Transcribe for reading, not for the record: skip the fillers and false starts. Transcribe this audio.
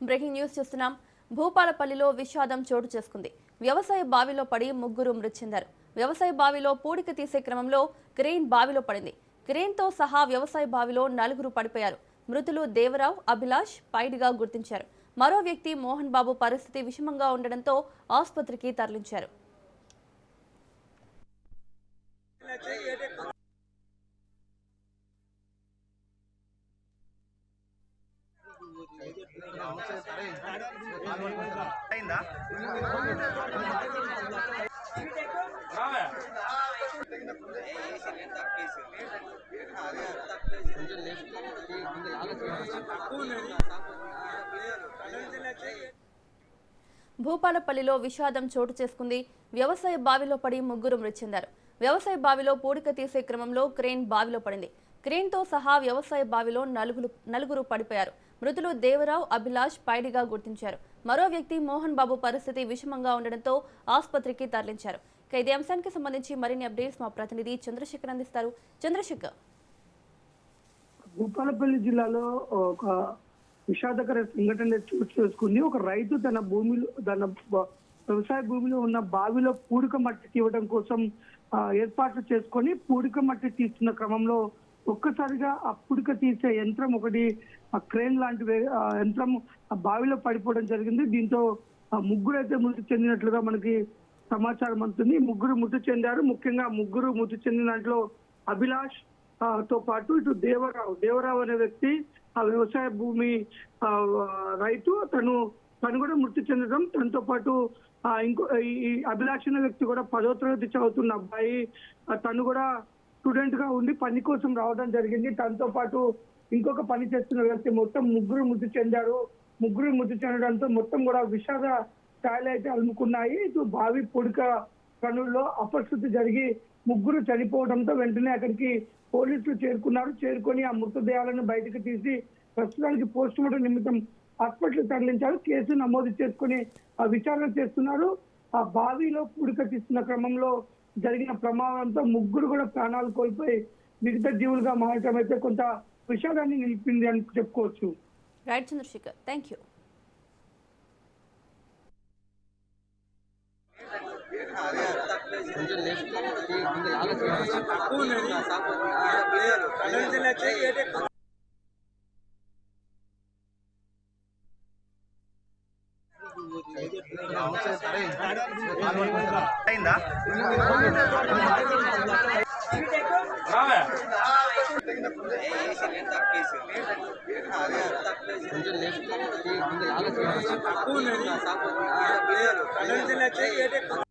Breaking news చూస్తున్నాం. భూపాలపల్లిలో విషాదం చోటు చేసుకుంది. వ్యవసాయ బావిలో పడి ముగ్గురు మృతి చెందారు. వ్యవసాయ బావిలో పూడిక తీసే క్రమంలో క్రెయిన్ బావిలో పడింది. క్రెయిన్తో సహా వ్యవసాయ బావిలో నలుగురు పడిపోయారు. మృతులు దేవరావు, అభిలాష్ పైడిగా గుర్తించారు. మరో వ్యక్తి మోహన్ బాబు పరిస్థితి విషమంగా ఉండడంతో ఆసుపత్రికి తరలించారు. భూపాలపల్లిలో విషాదం చోటు చేసుకుంది. వ్యవసాయ బావిలో పడి ముగ్గురు మృతి చెందారు. వ్యవసాయ బావిలో పూడిక తీసే క్రమంలో క్రెయిన్ బావిలో పడింది. క్రెయిన్తో సహా వ్యవసాయ బావిలో నలుగురు పడిపోయారు. మృతులు దేవరావు, అభిలాష్ పైడిగా గుర్తించారు. మరో వ్యక్తి మోహన్ బాబు పరిస్థితి విషమంగా ఉండడంతో ఆసుపత్రికి తరలించారు. ఇదే అంశానికి సంబంధించి మరిన్ని అప్డేట్స్ మా ప్రతినిధి చంద్రశేఖర్ అందిస్తారు. చంద్రశేఖర్, భూపాలపల్లి జిల్లాలో ఒక విషాదకర సంఘటన చోటు చేసుకుంది. ఒక రైతు తన వ్యవసాయ భూమిలో ఉన్న బావిలో పూడిక మట్టి తీయడం కోసం ఏర్పాట్లు చేసుకొని పూడిక మట్టి తీస్తున్న క్రమంలో ఒక్కసారిగా ఆ పూడిక తీసే యంత్రం ఒకటి క్రేన్ లాంటి యంత్రం ఆ బావిలో పడిపోవడం జరిగింది. దీంతో ముగ్గురు అయితే మృతి చెందినట్లుగా మనకి సమాచారం అందుతుంది. ముగ్గురు మృతి చెందారు. ముఖ్యంగా ముగ్గురు మృతి చెందిన దాంట్లో అభిలాష్ తో పాటు ఇటు దేవరావు అనే వ్యక్తి ఆ వ్యవసాయ భూమి రైతు తను కూడా మృతి చెందడం, తనతో పాటు ఈ అభిలాష్ అనే వ్యక్తి కూడా 10వ తరగతి చదువుతున్న అబ్బాయి, తను కూడా స్టూడెంట్ గా ఉండి పని కోసం రావడం జరిగింది. తనతో పాటు ఇంకొక పని చేస్తున్న వ్యక్తి, మొత్తం ముగ్గురు మృతి చెందారు. ముగ్గురు మృతి చెందడంతో మొత్తం కూడా విషాద ఛాయలు అయితే అలుముకున్నాయి. ఇటు బావి పొడిక పనుల్లో అపశృతి జరిగి ముగ్గురు చనిపోవడంతో వెంటనే అక్కడికి పోలీసులు చేరుకొని ఆ మృతదేహాలను బయటకు తీసి ప్రస్తుతానికి పోస్ట్ మార్టం నిమిత్తం హాస్పిటల్ తరలించారు. కేసు నమోదు చేసుకుని విచారణ చేస్తున్నారు. ఆ బావిలో పూడిక తీస్తున్న క్రమంలో జరిగిన ప్రమాదంతో ముగ్గురు కూడా ప్రాణాలు కోల్పోయి మిగతా జీవులుగా మారటం అయితే కొంత విషాదాన్ని నిలిపింది అని చెప్పుకోవచ్చు. Right Chandrashekar, thank you. తక్కువ